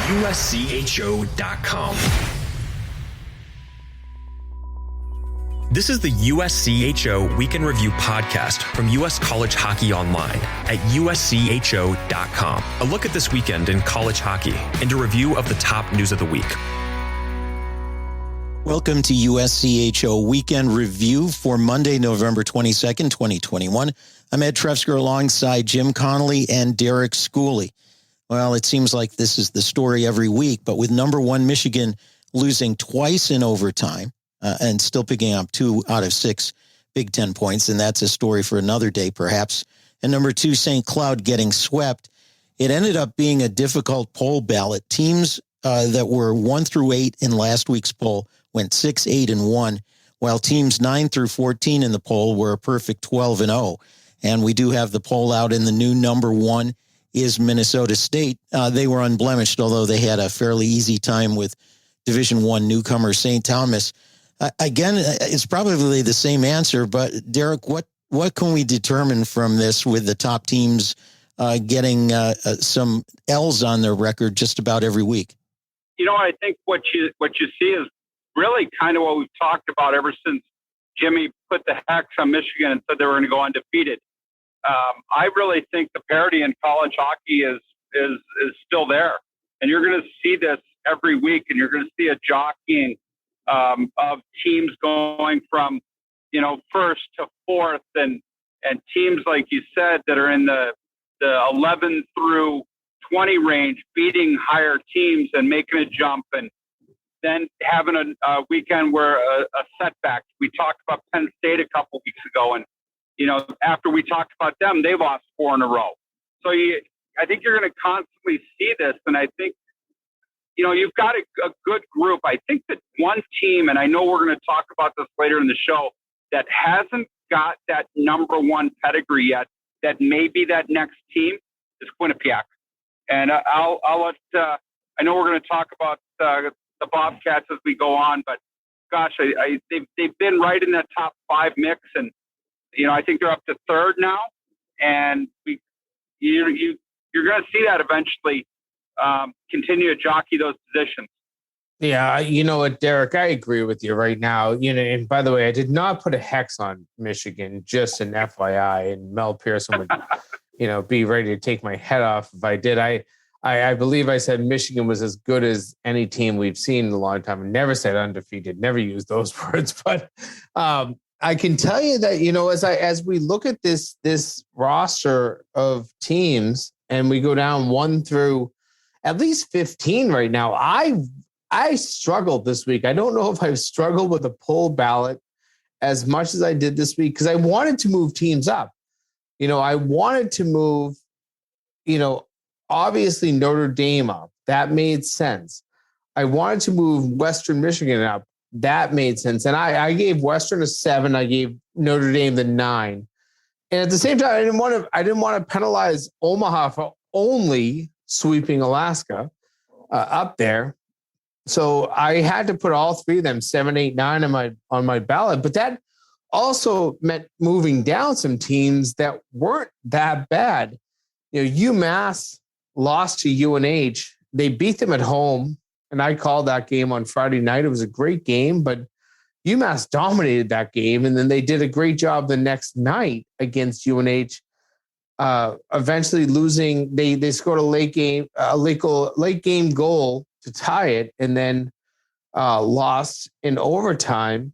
USCHO.com. This is the USCHO Weekend Review podcast from U.S. College Hockey Online at USCHO.com. A look at this weekend in college hockey and a review of the top news of the week. Welcome to USCHO Weekend Review for Monday, November 22nd, 2021. I'm Ed Trefzger alongside Jim Connelly and Derek Schooley. Well, it seems like this is the story every week, but with number one Michigan losing twice in overtime and still picking up 2 out of 6 Big Ten points, and that's a story for another day perhaps. And number two, St. Cloud getting swept. It ended up being a difficult poll ballot. Teams that were 1 through 8 in last week's poll went 6, 8, and 1, while teams 9 through 14 in the poll were a perfect 12 and 0. And we do have the poll out, and the new number one is Minnesota State. They were unblemished, although they had a fairly easy time with Division I newcomer St. Thomas. Again, it's probably the same answer, but Derek, what can we determine from this with the top teams getting some L's on their record just about every week? You know, I think what you see is really kind of what we've talked about ever since Jimmy put the hex on Michigan and said they were going to go undefeated. I really think the parity in college hockey is still there, and you're going to see this every week, and you're going to see a jockeying of teams going from, first to fourth, and teams, like you said, that are in the 11 through 20 range, beating higher teams and making a jump, and then having a weekend where a setback. We talked about Penn State a couple weeks ago, and after we talked about them, they lost 4 in a row. So I think you're going to constantly see this, and I think you've got a good group. I think that one team, and I know we're going to talk about this later in the show, that hasn't got that number one pedigree yet, that may be that next team, is Quinnipiac. And I'll let. I know we're going to talk about the Bobcats as we go on, but gosh, they've been right in that top 5 mix, and I think they're up to 3rd now, and you're going to see that eventually continue to jockey those positions. Yeah, you know what, Derek, I agree with you right now. And by the way, I did not put a hex on Michigan, just an FYI, and Mel Pearson would, be ready to take my head off if I did. I believe I said Michigan was as good as any team we've seen in a long time. I never said undefeated, never used those words, but I can tell you that, as we look at this roster of teams and we go down 1 through at least 15 right now, I struggled this week. I don't know if I've struggled with a poll ballot as much as I did this week, because I wanted to move teams up. I wanted to move, obviously Notre Dame up. That made sense. I wanted to move Western Michigan up. That made sense. And I gave Western a 7. I gave Notre Dame the 9. And at the same time, I didn't want to penalize Omaha for only sweeping Alaska up there. So I had to put all 3 of them, 7, 8, 9 on my ballot. But that also meant moving down some teams that weren't that bad. UMass lost to UNH. They beat them at home, and I called that game on Friday night. It was a great game, but UMass dominated that game, and then they did a great job the next night against UNH. Eventually losing, they scored a late game goal to tie it, and then lost in overtime.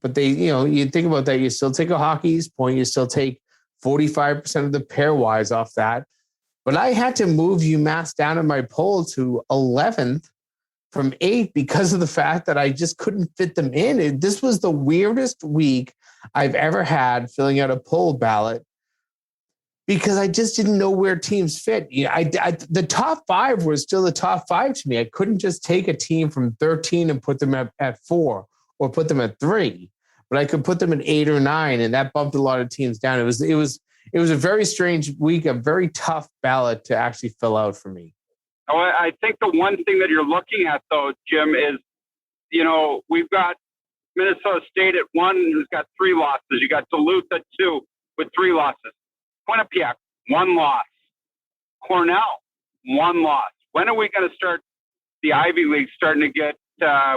But they, you think about that, you still take a Hockey East point, you still take 45% of the pairwise off that. But I had to move UMass down in my poll to 11th from 8 because of the fact that I just couldn't fit them in. This was the weirdest week I've ever had filling out a poll ballot, because I just didn't know where teams fit. The top 5 was still the top 5 to me. I couldn't just take a team from 13 and put them at 4 or put them at 3, but I could put them at 8 or 9, and that bumped a lot of teams down. It was a very strange week, a very tough ballot to actually fill out for me. I think the one thing that you're looking at, though, Jim, is, we've got Minnesota State at 1 who's got 3 losses. You got Duluth at 2 with 3 losses. Quinnipiac, 1 loss. Cornell, 1 loss. When are we going to start the Ivy League starting to get,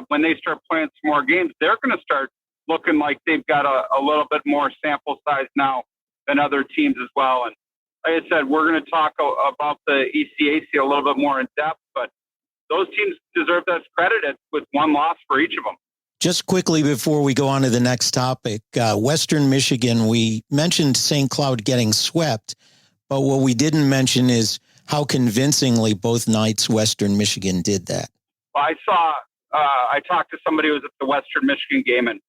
when they start playing some more games, they're going to start looking like they've got a little bit more sample size now than other teams as well. And like I said, we're going to talk about the ECAC a little bit more in depth, but those teams deserve that credit with one loss for each of them. Just quickly before we go on to the next topic, Western Michigan, we mentioned St. Cloud getting swept, but what we didn't mention is how convincingly both nights Western Michigan did that. Well, I talked to somebody who was at the Western Michigan game and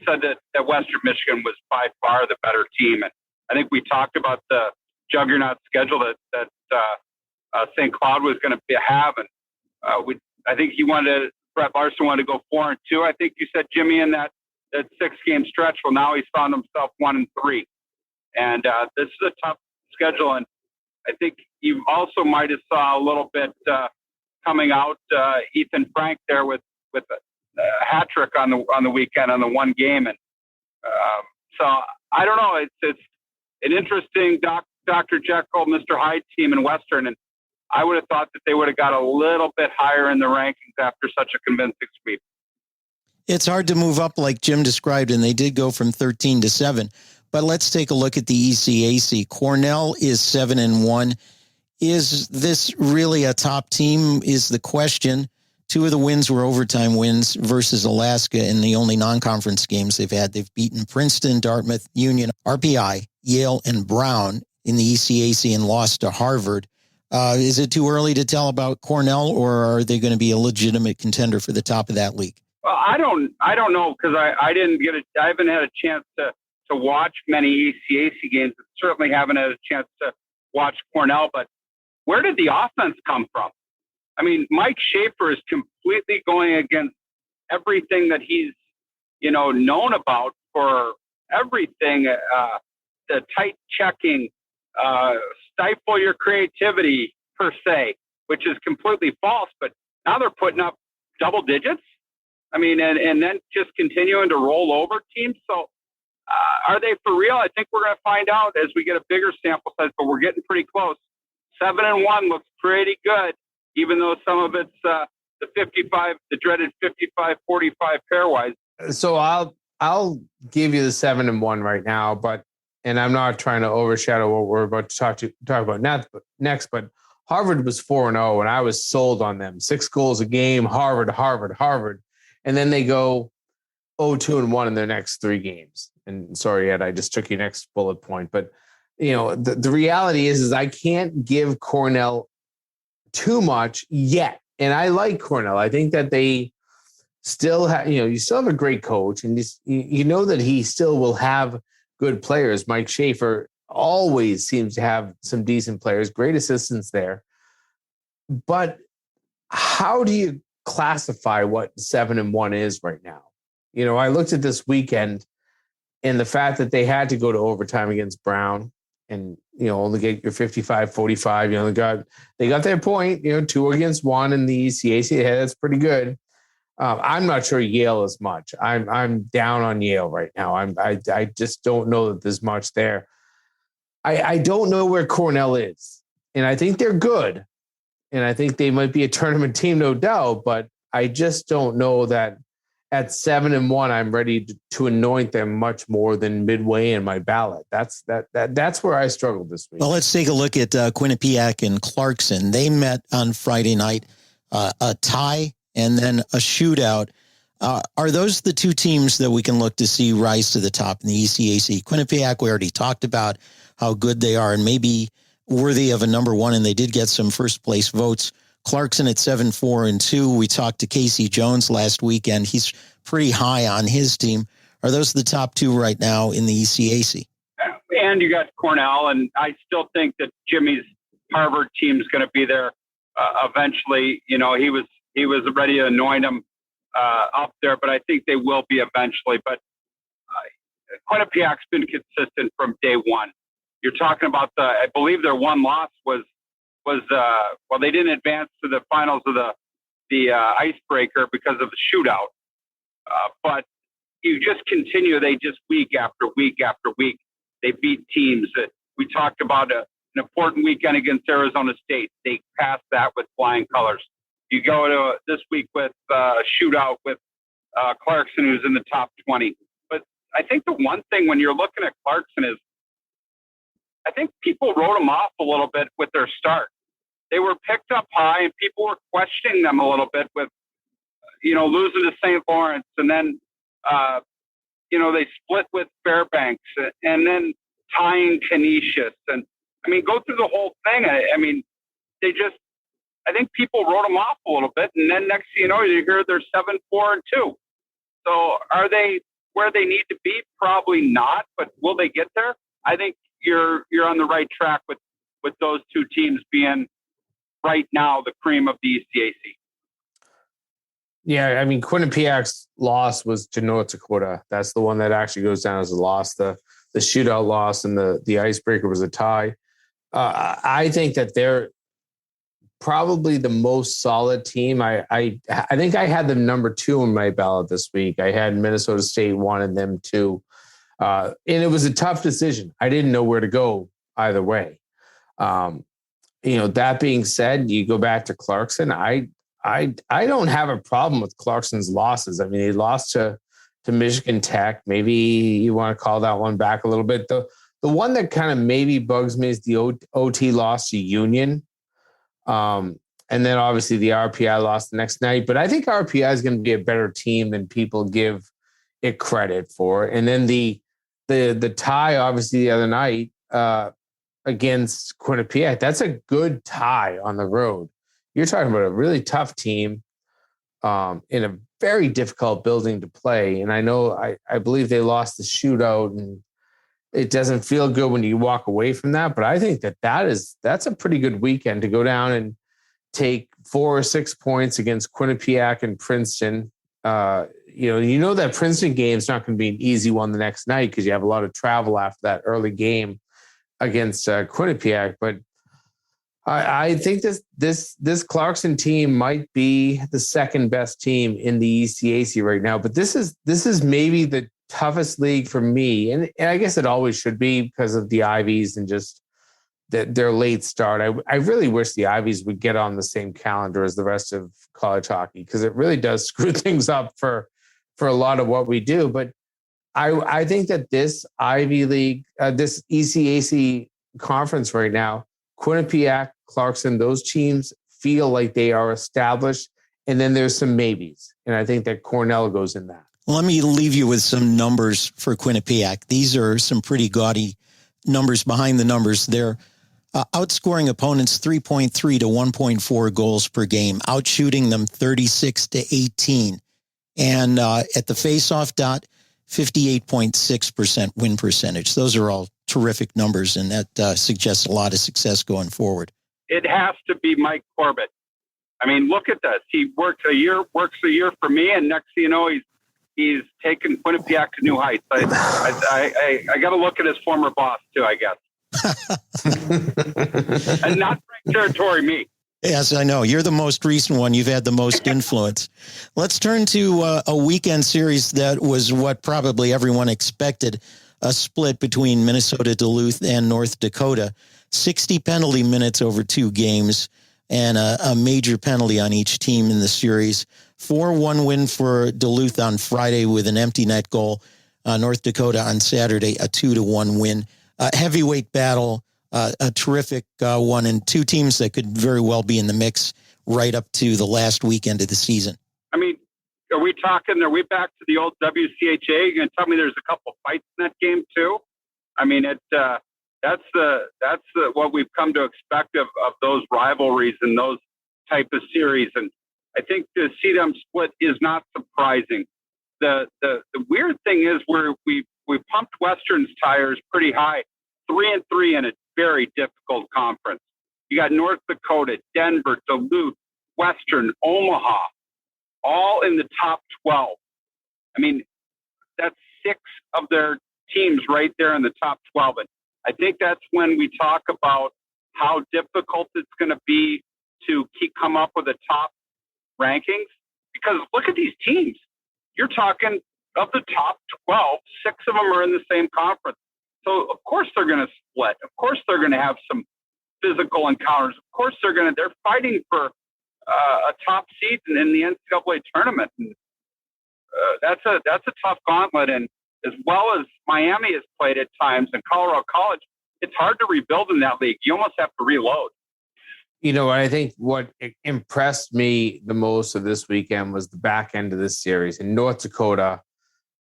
said that Western Michigan was by far the better team. And I think we talked about the juggernaut schedule that St. Cloud was going to have. And I think Brett Larson wanted to go 4-2. I think you said, Jimmy, in that 6-game stretch. Well, now he's found himself 1-3. And this is a tough schedule. And I think you also might have saw a little bit coming out Ethan Frank there with a hat trick on the weekend on the one game. And so I don't know. It's an interesting Dr. Jekyll, Mr. Hyde team in Western. And I would have thought that they would have got a little bit higher in the rankings after such a convincing sweep. It's hard to move up like Jim described, and they did go from 13 to 7. But let's take a look at the ECAC. Cornell is 7-1. Is this really a top team is the question. 2 of the wins were overtime wins versus Alaska in the only non-conference games they've had. They've beaten Princeton, Dartmouth, Union, RPI, Yale, and Brown in the ECAC and lost to Harvard. Is it too early to tell about Cornell, or are they going to be a legitimate contender for the top of that league? Well, I don't know, because I haven't had a chance to watch many ECAC games. Certainly haven't had a chance to watch Cornell, but where did the offense come from? I mean, Mike Schaefer is completely going against everything that he's, known about for everything, the tight checking, stifle your creativity per se, which is completely false, but now they're putting up double digits. I mean, and then just continuing to roll over teams. So are they for real? I think we're going to find out as we get a bigger sample size, but we're getting pretty close. 7-1 looks pretty good, even though some of it's the dreaded 55-45 pairwise. So I'll give you the 7-1 right now, and I'm not trying to overshadow what we're about to talk about next, but Harvard was 4-0, and I was sold on them. 6 goals a game, Harvard. And then they go 0-2-1 in their next 3 games. And sorry, Ed, I just took your next bullet point. But, the reality is I can't give Cornell too much yet. And I like Cornell. I think that they still have, you still have a great coach, and you know that he still will have good players. Mike Schaefer always seems to have some decent players, great assistants there. But how do you classify what 7-1 is right now? I looked at this weekend and the fact that they had to go to overtime against Brown and, only get your 55-45, they got their point, 2-1 in the ECAC. Yeah, that's pretty good. I'm not sure Yale is much. I'm down on Yale right now. I just don't know that there's much there. I don't know where Cornell is, and I think they're good, and I think they might be a tournament team, no doubt. But I just don't know that at 7-1, I'm ready to anoint them much more than midway in my ballot. That's where I struggled this week. Well, let's take a look at Quinnipiac and Clarkson. They met on Friday night, a tie and then a shootout. Are those the 2 teams that we can look to see rise to the top in the ECAC? Quinnipiac, we already talked about how good they are and maybe worthy of a number 1, and they did get some first place votes. Clarkson at 7-4-2. We talked to Casey Jones last weekend. He's pretty high on his team. Are those the top 2 right now in the ECAC? And you got Cornell, and I still think that Jimmy's Harvard team is going to be there eventually. He was ready to anoint him up there, but I think they will be eventually. But Quinnipiac's been consistent from day one. You're talking about I believe their one loss was they didn't advance to the finals of the icebreaker because of the shootout. But you just continue. They just week after week after week, they beat teams that we talked about an important weekend against Arizona State. They passed that with flying colors. You go to this week with a shootout with Clarkson, who's in the top 20. But I think the one thing when you're looking at Clarkson is I think people wrote them off a little bit with their start. They were picked up high, and people were questioning them a little bit with, losing to St. Lawrence, and then, they split with Fairbanks, and then tying Canisius. And, go through the whole thing. I think people wrote them off a little bit, and then next thing you know, you hear they're 7-4-2. So are they where they need to be? Probably not, but will they get there? I think you're on the right track with those two teams being right now the cream of the ECAC. Yeah, Quinnipiac's loss was to North Dakota. That's the one that actually goes down as a loss. The shootout loss and the icebreaker was a tie. I think that they're probably the most solid team. I think I had them number 2 in my ballot this week. I had Minnesota State, wanted them to. And it was a tough decision. I didn't know where to go either way. That being said, you go back to Clarkson. I don't have a problem with Clarkson's losses. They lost to Michigan Tech. Maybe you want to call that one back a little bit. The one that kind of maybe bugs me is the OT loss to Union. And then obviously the RPI lost the next night. But I think RPI is going to be a better team than people give it credit for. And then the tie, obviously, the other night against Quinnipiac, that's a good tie on the road. You're talking about a really tough team in a very difficult building to play. And I believe they lost the shootout, and it doesn't feel good when you walk away from that. But I think that's a pretty good weekend to go down and take 4 or 6 points against Quinnipiac and Princeton. That Princeton game is not going to be an easy one the next night because you have a lot of travel after that early game against Quinnipiac. But I think this Clarkson team might be the second best team in the ECAC right now. But this is maybe the toughest league for me, and I guess it always should be because of the Ivies and just their late start. I really wish the Ivies would get on the same calendar as the rest of college hockey because it really does screw things up for a lot of what we do. But I think that this Ivy League, this ECAC conference right now, Quinnipiac, Clarkson, those teams feel like they are established. And then there's some maybes. And I think that Cornell goes in that. Well, let me leave you with some numbers for Quinnipiac. These are some pretty gaudy numbers behind the numbers. They're outscoring opponents 3.3 to 1.4 goals per game, outshooting them 36 to 18. And at the faceoff dot, 58.6% win percentage. Those are all terrific numbers, and that suggests a lot of success going forward. It has to be Mike Corbett. Look at this. He works a year for me, and next thing you know, he's taken Quinnipiac to new heights. I got to look at his former boss too, I guess. And not Frank Territory, me. Yes, I know. You're the most recent one. You've had the most influence. Let's turn to a weekend series that was what probably everyone expected, a split between Minnesota, Duluth, and North Dakota. 60 penalty minutes over 2 games and a major penalty on each team in the series. 4-1 win for Duluth on Friday with an empty net goal. North Dakota on Saturday, a 2-1 win. Heavyweight battle, a terrific one, and 2 teams that could very well be in the mix right up to the last weekend of the season. Are we back to the old WCHA? You're going to tell me there's a couple fights in that game too? That's what we've come to expect of those rivalries and those type of series. And I think to see them split is not surprising. The weird thing is we pumped Western's tires pretty high, 3-3 in a very difficult conference. You got North Dakota, Denver, Duluth, Western, Omaha, all in the top 12. That's 6 of their teams right there in the top 12. And I think that's when we talk about how difficult it's going to be to come up with a top rankings. Because look at these teams. You're talking of the top 12, 6 of them are in the same conference. So, of course, they're going to split. Of course, they're going to have some physical encounters. Of course, they're fighting for a top seed in the NCAA tournament. And, that's a tough gauntlet. And as well as Miami has played at times and Colorado College, it's hard to rebuild in that league. You almost have to reload. You know, I think what impressed me the most of this weekend was the back end of this series. In North Dakota,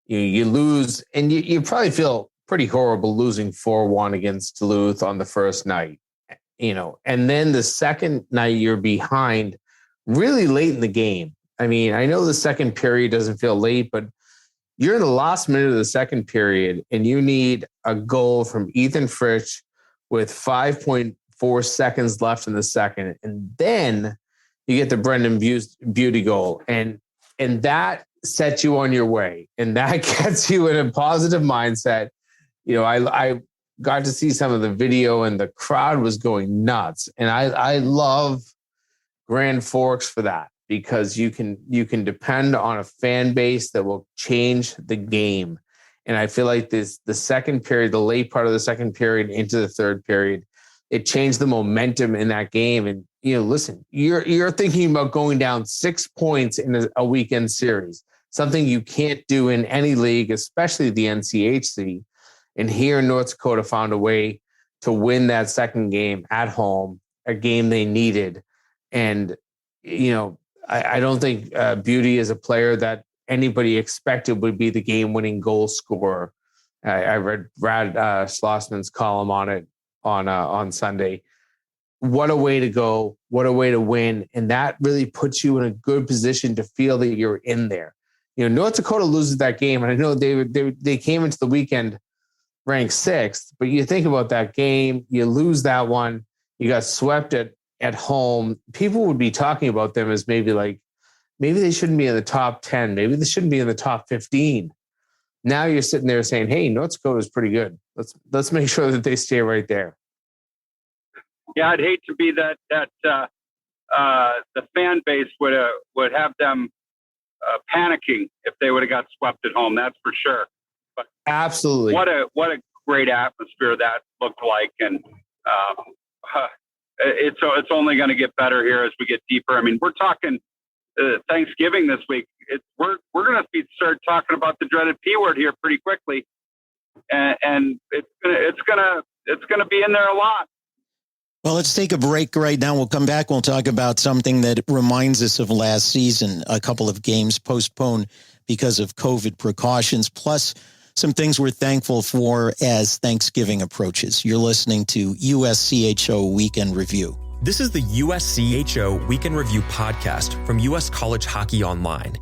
you lose, and you probably feel pretty horrible losing 4-1 against Duluth on the first night, and then the second night you're behind really late in the game. I mean, I know the second period doesn't feel late, but you're in the last minute of the second period and you need a goal from Ethan Fritsch with 5.4 seconds left in the second. And then you get the Brendan Beauty goal. And that sets you on your way. And that gets you in a positive mindset. I got to see some of the video and the crowd was going nuts. And I love Grand Forks for that, because you can depend on a fan base that will change the game. And I feel like the second period, the late part of the second period into the third period, it changed the momentum in that game. And, listen, you're thinking about going down 6 points in a weekend series, something you can't do in any league, especially the NCHC. And here in North Dakota found a way to win that second game at home, a game they needed. And, I don't think Beauty is a player that anybody expected would be the game-winning goal scorer. I read Brad Schlossman's column on it on Sunday. What a way to go. What a way to win. And that really puts you in a good position to feel that you're in there. North Dakota loses that game, and I know they came into the weekend ranked 6th, but you think about that game, you lose that one, you got swept at home. People would be talking about them as maybe they shouldn't be in the top 10. Maybe they shouldn't be in the top 15. Now you're sitting there saying, hey, North Dakota is pretty good. Let's make sure that they stay right there. Yeah, I'd hate to be that the fan base would have them panicking if they would have got swept at home. That's for sure. But absolutely, what a great atmosphere that looked like, and it's only going to get better here as we get deeper. I mean, we're talking Thanksgiving this week. We're going to start talking about the dreaded P word here pretty quickly, and it's gonna be in there a lot. Well, let's take a break right now. We'll come back. We'll talk about something that reminds us of last season. A couple of games postponed because of COVID precautions, plus some things we're thankful for as Thanksgiving approaches. You're listening to USCHO Weekend Review. This is the USCHO Weekend Review podcast from US College Hockey Online.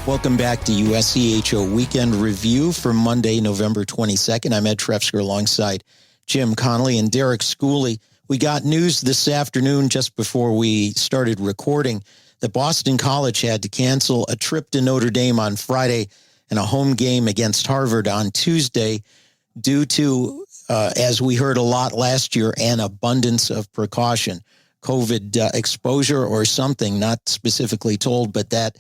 Welcome back to USCHO Weekend Review for Monday, November 22nd. I'm Ed Trefzger alongside Jim Connelly and Derek Schooley. We got news this afternoon just before we started recording that Boston College had to cancel a trip to Notre Dame on Friday and a home game against Harvard on Tuesday due to, as we heard a lot last year, an abundance of precaution, COVID exposure or something, not specifically told, but that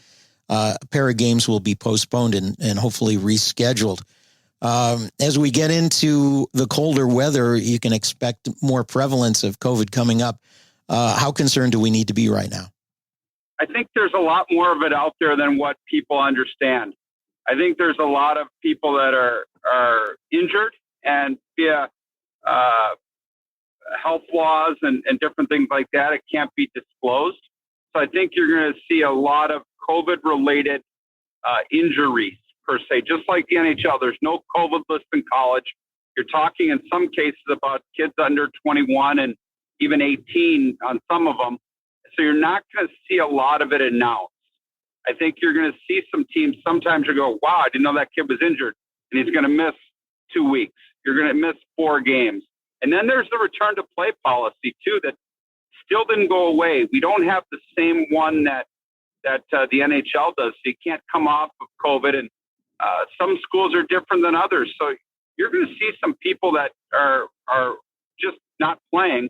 a pair of games will be postponed and hopefully rescheduled. As we get into the colder weather, you can expect more prevalence of COVID coming up. How concerned do we need to be right now? I think there's a lot more of it out there than what people understand. I think there's a lot of people that are injured, and via health laws and different things like that, it can't be disclosed. So I think you're going to see a lot of COVID-related injuries, per se, just like the NHL. There's no COVID list in college. You're talking in some cases about kids under 21 and even 18 on some of them. So you're not going to see a lot of it announced. I think you're going to see some teams, sometimes you go, wow, I didn't know that kid was injured, and he's going to miss 2 weeks. You're going to miss 4 games. And then there's the return to play policy, too, that still didn't go away. We don't have the same one that the NHL does. So you can't come off of COVID, and some schools are different than others. So you're going to see some people that are just not playing,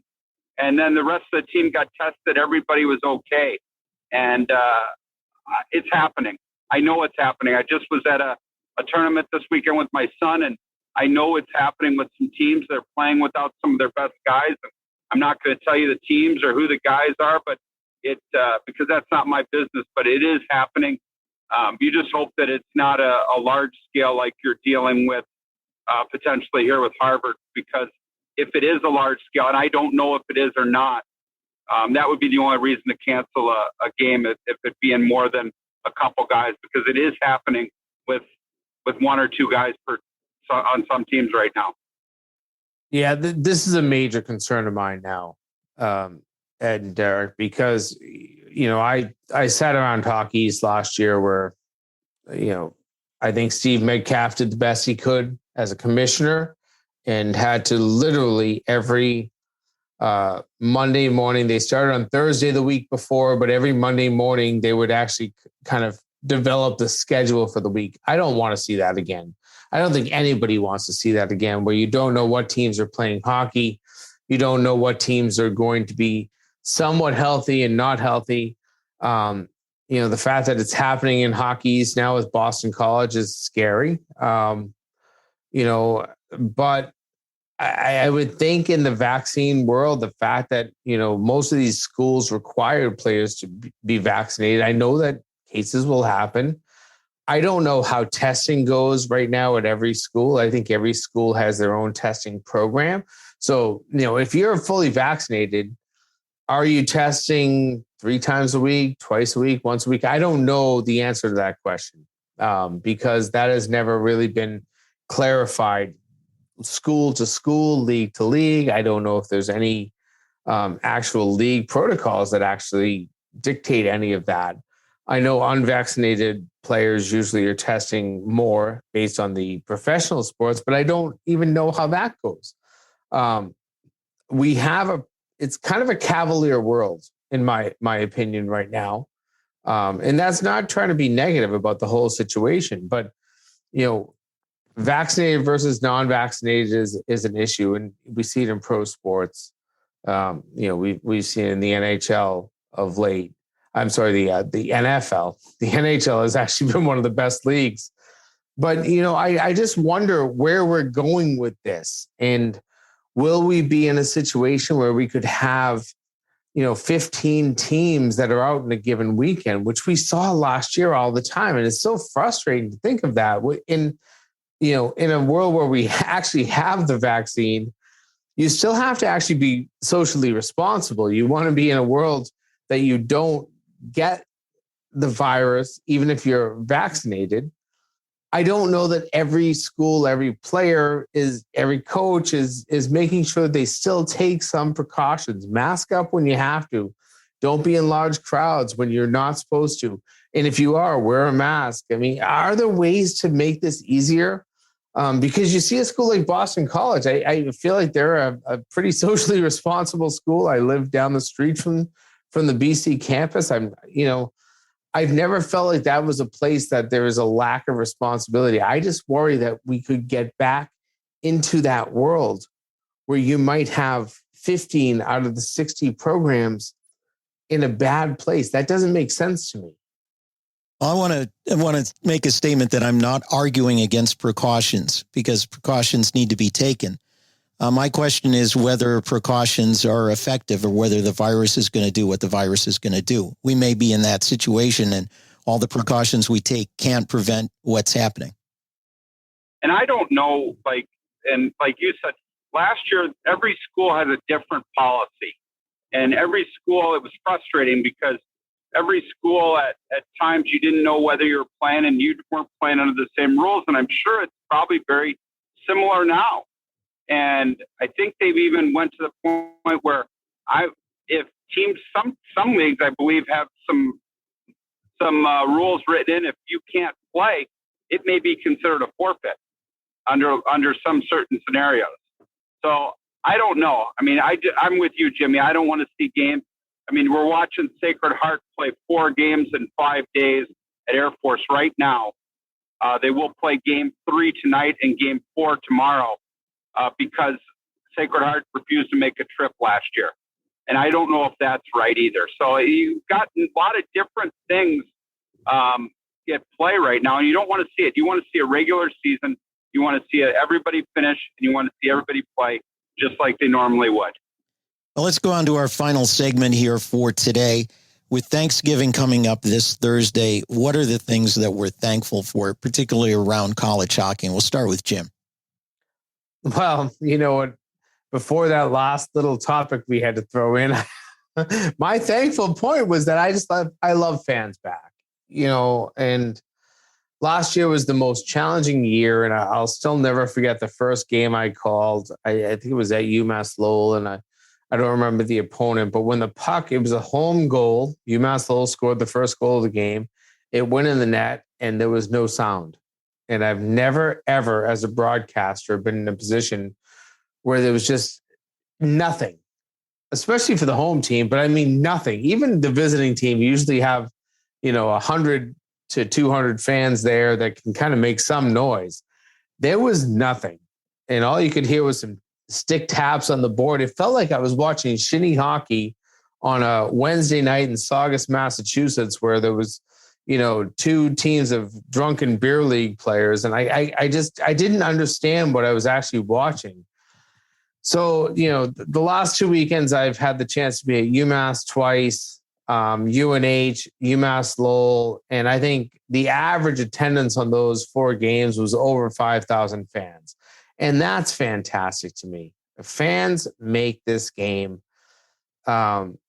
and then the rest of the team got tested. Everybody was okay, and it's happening. I know it's happening. I just was at a tournament this weekend with my son, and I know it's happening with some teams that are playing without some of their best guys. And I'm not going to tell you the teams or who the guys are, but because that's not my business, but it is happening. You just hope that it's not a large scale like you're dealing with potentially here with Harvard, because if it is a large scale, and I don't know if it is or not, that would be the only reason to cancel a game if it being more than a couple guys, because it is happening with one or two guys on some teams right now. Yeah, this is a major concern of mine now, Ed and Derek, because, I sat around Talk East last year where, I think Steve Metcalf did the best he could as a commissioner and had to literally every Monday morning, they started on Thursday the week before, but every Monday morning they would actually kind of develop the schedule for the week. I don't want to see that again. I don't think anybody wants to see that again, where you don't know what teams are playing hockey. You don't know what teams are going to be somewhat healthy and not healthy. The fact that it's happening in Hockey East now with Boston College is scary. But I would think in the vaccine world, the fact that, most of these schools require players to be vaccinated. I know that cases will happen. I don't know how testing goes right now at every school. I think every school has their own testing program. So, if you're fully vaccinated, are you testing 3 times a week, twice a week, once a week? I don't know the answer to that question because that has never really been clarified school to school, league to league. I don't know if there's any actual league protocols that actually dictate any of that. I know unvaccinated players usually are testing more based on the professional sports, but I don't even know how that goes. It's kind of a cavalier world in my opinion right now. And that's not trying to be negative about the whole situation, but, vaccinated versus non-vaccinated is an issue. And we see it in pro sports. We've seen it in the NHL of late. I'm sorry, the NFL. The NHL has actually been one of the best leagues. But, I just wonder where we're going with this. And will we be in a situation where we could have, 15 teams that are out in a given weekend, which we saw last year all the time. And it's so frustrating to think of that in a world where we actually have the vaccine. You still have to actually be socially responsible. You want to be in a world that you don't get the virus, even if you're vaccinated. I don't know that every school, every player, every coach is making sure they still take some precautions. Mask up when you have to. Don't be in large crowds when you're not supposed to. And if you are, wear a mask. I mean, are there ways to make this easier? Because you see a school like Boston College, I feel like they're a pretty socially responsible school. I live down the street from the BC campus. I've never felt like that was a place that there is a lack of responsibility. I just worry that we could get back into that world where you might have 15 out of the 60 programs in a bad place. That doesn't make sense to me. I want to make a statement that I'm not arguing against precautions because precautions need to be taken. My question is whether precautions are effective or whether the virus is going to do what the virus is going to do. We may be in that situation and all the precautions we take can't prevent what's happening. And I don't know, like you said, last year, every school has a different policy. And every school, it was frustrating because every school at times you didn't know whether you were playing and you weren't playing under the same rules. And I'm sure it's probably very similar now. And I think they've even went to the point where if teams, some leagues, I believe, have some rules written in. If you can't play, it may be considered a forfeit under some certain scenarios. So I don't know. I mean, I'm with you, Jimmy. I don't want to see games. I mean, we're watching Sacred Heart play 4 games in 5 days at Air Force right now. They will play game 3 tonight and game 4 tomorrow. Because Sacred Heart refused to make a trip last year. And I don't know if that's right either. So you've got a lot of different things at play right now, and you don't want to see it. You want to see a regular season. You want to see everybody finish, and you want to see everybody play just like they normally would. Well, let's go on to our final segment here for today. With Thanksgiving coming up this Thursday, what are the things that we're thankful for, particularly around college hockey? And we'll start with Jim. Well, you know what? Before that last little topic we had to throw in, my thankful point was that I love fans back, and last year was the most challenging year, and I'll still never forget the first game I called. I think it was at UMass Lowell, and I don't remember the opponent, but when the puck, it was a home goal. UMass Lowell scored the first goal of the game. It went in the net, and there was no sound. And I've never, ever, as a broadcaster, been in a position where there was just nothing, especially for the home team. But I mean, nothing. Even the visiting team usually have, 100 to 200 fans there that can kind of make some noise. There was nothing. And all you could hear was some stick taps on the board. It felt like I was watching shinny hockey on a Wednesday night in Saugus, Massachusetts, where there was, two teams of drunken beer league players. And I didn't understand what I was actually watching. So, the last 2 weekends I've had the chance to be at UMass twice, UNH, UMass Lowell. And I think the average attendance on those 4 games was over 5,000 fans. And that's fantastic to me. The fans make this game.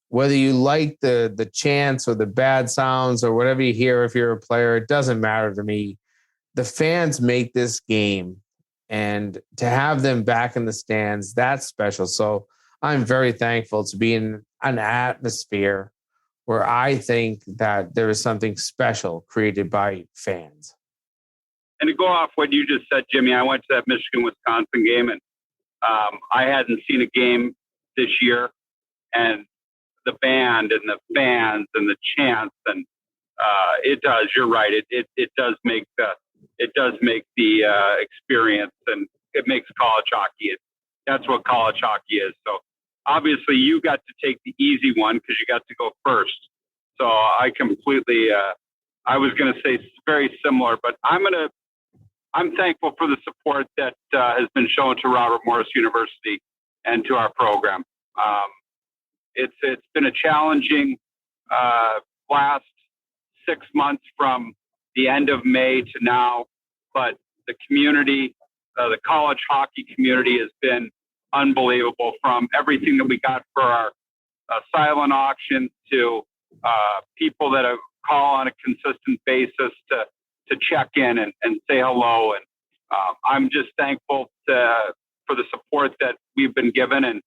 Whether you like the chants or the bad sounds or whatever you hear if you're a player, it doesn't matter to me. The fans make this game. And to have them back in the stands, that's special. So I'm very thankful to be in an atmosphere where I think that there is something special created by fans. And to go off what you just said, Jimmy, I went to that Michigan-Wisconsin game, and I hadn't seen a game this year. And the band and the fans and the chants, and it does. You're right. It does make the experience, and it makes college hockey. That's what college hockey is. So obviously, you got to take the easy one because you got to go first. So I completely. I was going to say very similar, but I'm thankful for the support that has been shown to Robert Morris University and to our program. It's been a challenging last 6 months from the end of May to now, but the community, the college hockey community has been unbelievable, from everything that we got for our silent auction to people that have call on a consistent basis to check in and say hello. And I'm just thankful for the support that we've been given. And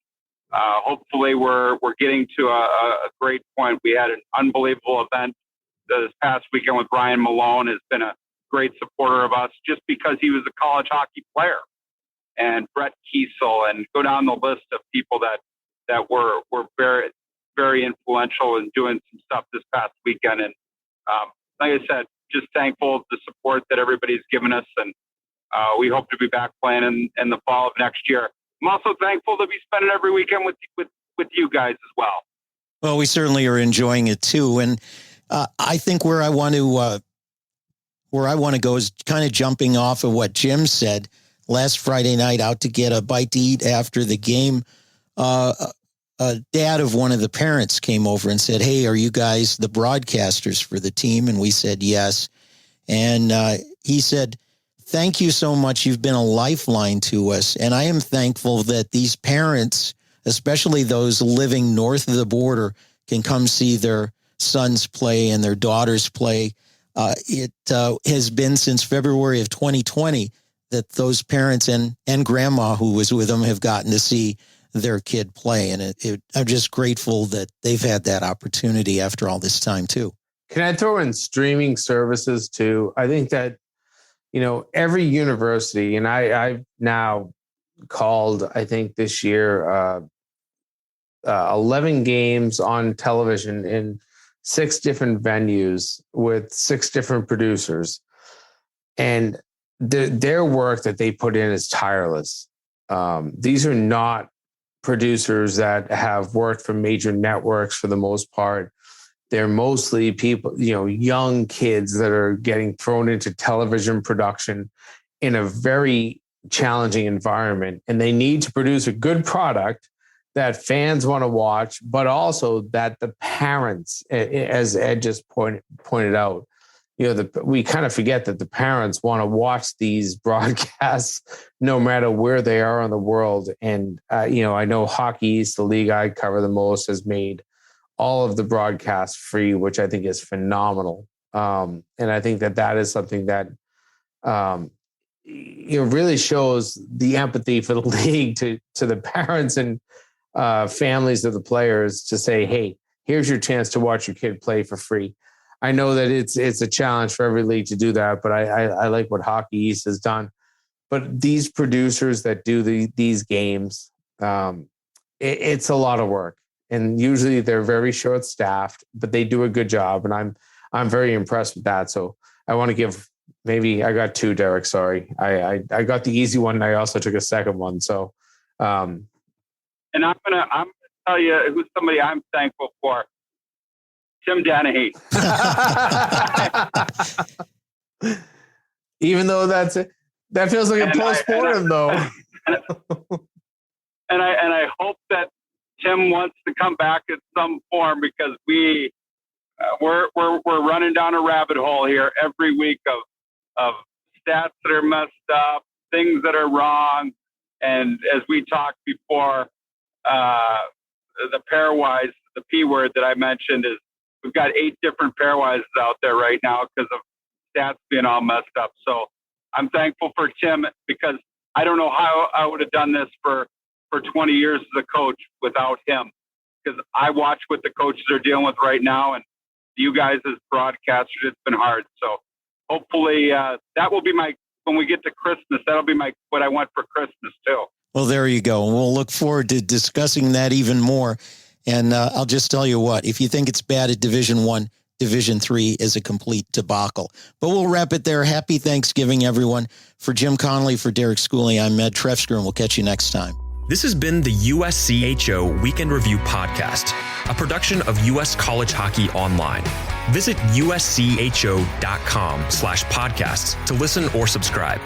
hopefully we're getting to a great point. We had an unbelievable event this past weekend with Ryan Malone. Has been a great supporter of us just because he was a college hockey player, and Brett Kiesel, and go down the list of people that were very, very influential in doing some stuff this past weekend. And like I said, just thankful for the support that everybody's given us, and we hope to be back playing in the fall of next year. I'm also thankful to be spending every weekend with you guys as well. Well, we certainly are enjoying it too, and I think where I want to go is kind of jumping off of what Jim said last Friday night. Out to get a bite to eat after the game. A dad of one of the parents came over and said, "Hey, are you guys the broadcasters for the team?" And we said yes. And he said, "Thank you so much. You've been a lifeline to us." And I am thankful that these parents, especially those living north of the border, can come see their sons play and their daughters play. It has been since February of 2020 that those parents and grandma who was with them have gotten to see their kid play. And I'm just grateful that they've had that opportunity after all this time too. Can I throw in streaming services too? I think that, every university, and I've now called, I think this year, 11 games on television in 6 different venues with 6 different producers. And their work that they put in is tireless. These are not producers that have worked for major networks for the most part. They're mostly people, young kids that are getting thrown into television production in a very challenging environment. And they need to produce a good product that fans want to watch, but also that the parents, as Ed just pointed out, we kind of forget that the parents want to watch these broadcasts no matter where they are in the world. And, I know Hockey East, the league I cover the most, has made all of the broadcasts free, which I think is phenomenal. And I think that is something that, really shows the empathy for the league to the parents and families of the players to say, hey, here's your chance to watch your kid play for free. I know that it's a challenge for every league to do that, but I like what Hockey East has done. But these producers that do these games, it's a lot of work, and usually they're very short staffed, but they do a good job, and I'm very impressed with that. So I want to give. Maybe I got two, Derek. Sorry, I got the easy one, and I also took a second one. So, and I'm gonna tell you who's somebody I'm thankful for. Tim Dennehy. Even though that feels like a postmortem, though. And I hope that Tim wants to come back in some form, because we're running down a rabbit hole here every week of stats that are messed up, things that are wrong, and as we talked before, the pairwise, the P word that I mentioned is. We've got 8 different pairwises out there right now because of stats being all messed up. So I'm thankful for Tim, because I don't know how I would have done this for 20 years as a coach without him, because I watch what the coaches are dealing with right now, and you guys as broadcasters, it's been hard. So hopefully that will be when we get to Christmas, that'll be what I want for Christmas too. Well, there you go. And we'll look forward to discussing that even more. And I'll just tell you what, if you think it's bad at Division I, Division III is a complete debacle. But we'll wrap it there. Happy Thanksgiving, everyone. For Jim Connelly, for Derek Schooley, I'm Ed Trefzger, and we'll catch you next time. This has been the USCHO Weekend Review Podcast, a production of U.S. College Hockey Online. Visit uscho.com/podcasts to listen or subscribe.